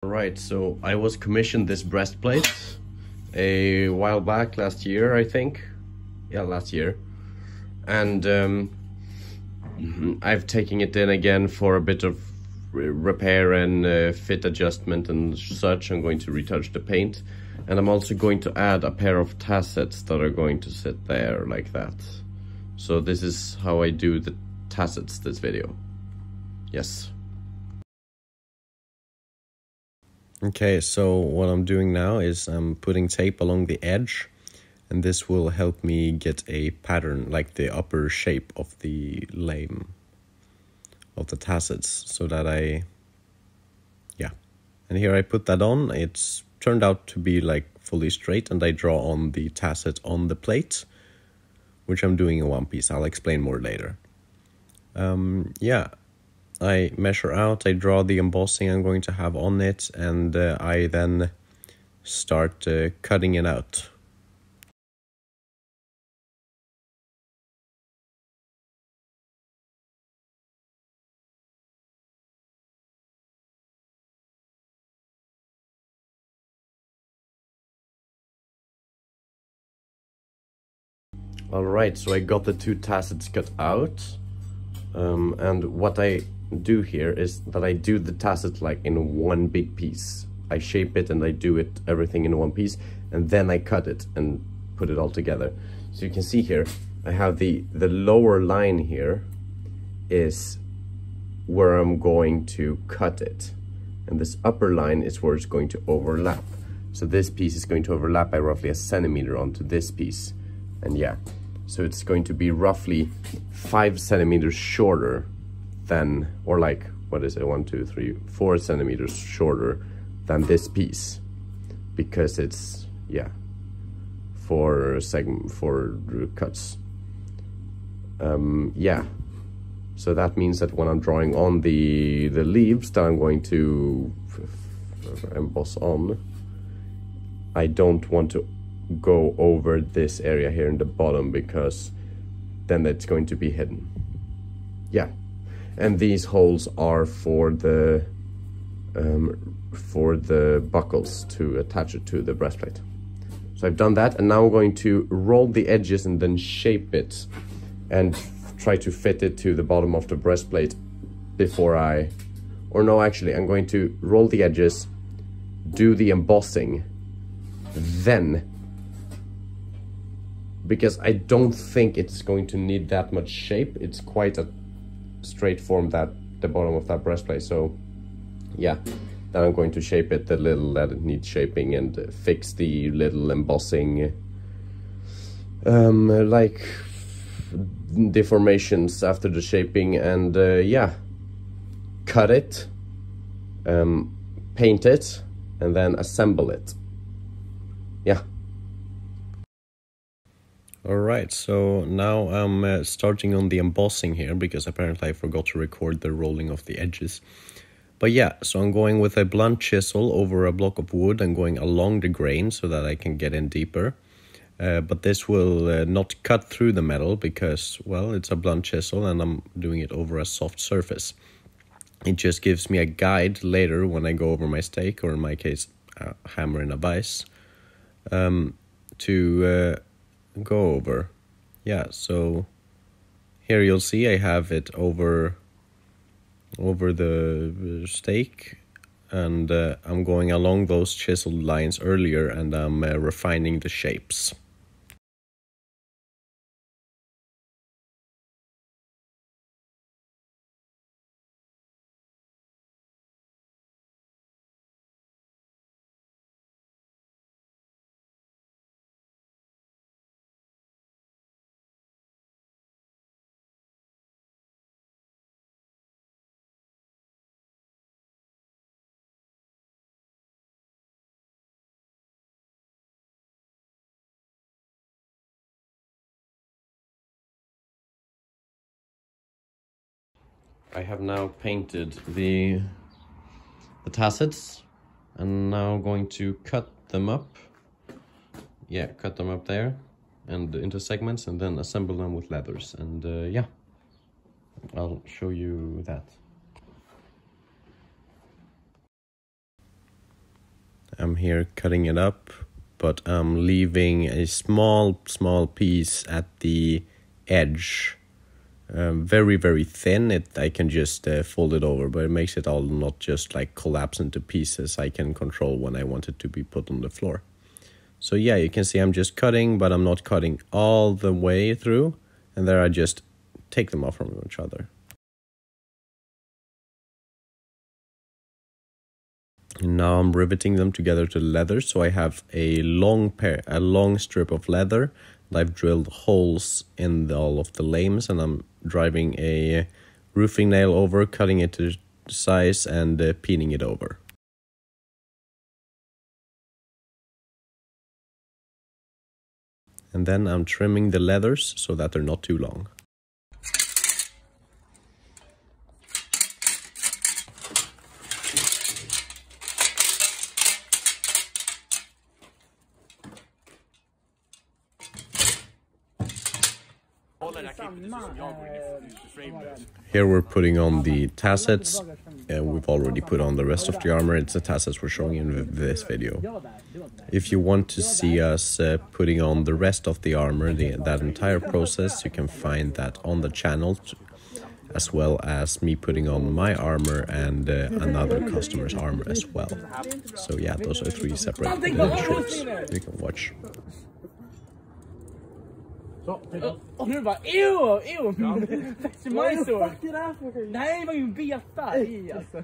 Alright, so I was commissioned this breastplate a while back, last year I think. Yeah, last year. And I've taken it in again for a bit of repair and fit adjustment and such. I'm going to retouch the paint. And I'm also going to add a pair of tassets that are going to sit there like that. So this is how I do the tassets this video. Yes. Okay, so what I'm doing now is I'm putting tape along the edge, and this will help me get a pattern, like the upper shape of the lame, of the tassets, so that yeah. And here I put that on. It's turned out to be like fully straight, and I draw on the tasset on the plate, which I'm doing in one piece. I'll explain more later. Yeah. I measure out, I draw the embossing I'm going to have on it, and I then start cutting it out. Alright, so I got the two tassets cut out, and what I do here is that I do the tasset like in one big piece. I shape it and I do it everything in one piece, and then I cut it and put it all together. So you can see here I have the lower line here is where I'm going to cut it, and this upper line is where it's going to overlap. So this piece is going to overlap by roughly 1 centimeter onto this piece, and yeah, so it's going to be roughly 5 centimeters shorter than, or like, what is it, 1, 2, 3, 4 centimeters shorter than this piece, because it's, yeah, four cuts. Yeah, so that means that when I'm drawing on the leaves that I'm going to emboss on, I don't want to go over this area here in the bottom, because then it's going to be hidden. Yeah. And these holes are for the buckles to attach it to the breastplate. So I've done that, and now I'm going to roll the edges and then shape it and try to fit it to the bottom of the breastplate before I'm going to roll the edges, do the embossing, then, because I don't think it's going to need that much shape. It's quite a straight form, that the bottom of that breastplate. So yeah, then I'm going to shape it the little that it needs shaping, and fix the little embossing like deformations after the shaping, and yeah, cut it, paint it, and then assemble it. Yeah. Alright, so now I'm starting on the embossing here, because apparently I forgot to record the rolling of the edges. But yeah, so I'm going with a blunt chisel over a block of wood and going along the grain so that I can get in deeper. But this will not cut through the metal, because, well, it's a blunt chisel and I'm doing it over a soft surface. It just gives me a guide later when I go over my stake, or in my case, a hammer and a vise, to go over. Yeah, so here you'll see I have it over the stake, and I'm going along those chiseled lines earlier, and I'm refining the shapes. I have now painted the tassets, and now going to cut them up. Yeah, cut them up there and into segments, and then assemble them with leathers. And yeah, I'll show you that. I'm here cutting it up, but I'm leaving a small piece at the edge. Very, very thin. I can just fold it over, but it makes it all not just like collapse into pieces. I can control when I want it to be put on the floor. So yeah, you can see I'm just cutting, but I'm not cutting all the way through. And there I just take them off from each other. And now I'm riveting them together to leather. So I have a long strip of leather. And I've drilled holes in all of the lames, and I'm driving a roofing nail over, cutting it to size, and peening it over. And then I'm trimming the leathers so that they're not too long. Here we're putting on the tassets, and we've already put on the rest of the armor. It's the tassets we're showing in this video. If you want to see us putting on the rest of the armor, that entire process, you can find that on the channel, as well as me putting on my armor and another customer's armor as well. So yeah, those are 3 separate shorts you can watch. Nu bara, ew! Nej, vad ju beta i alltså.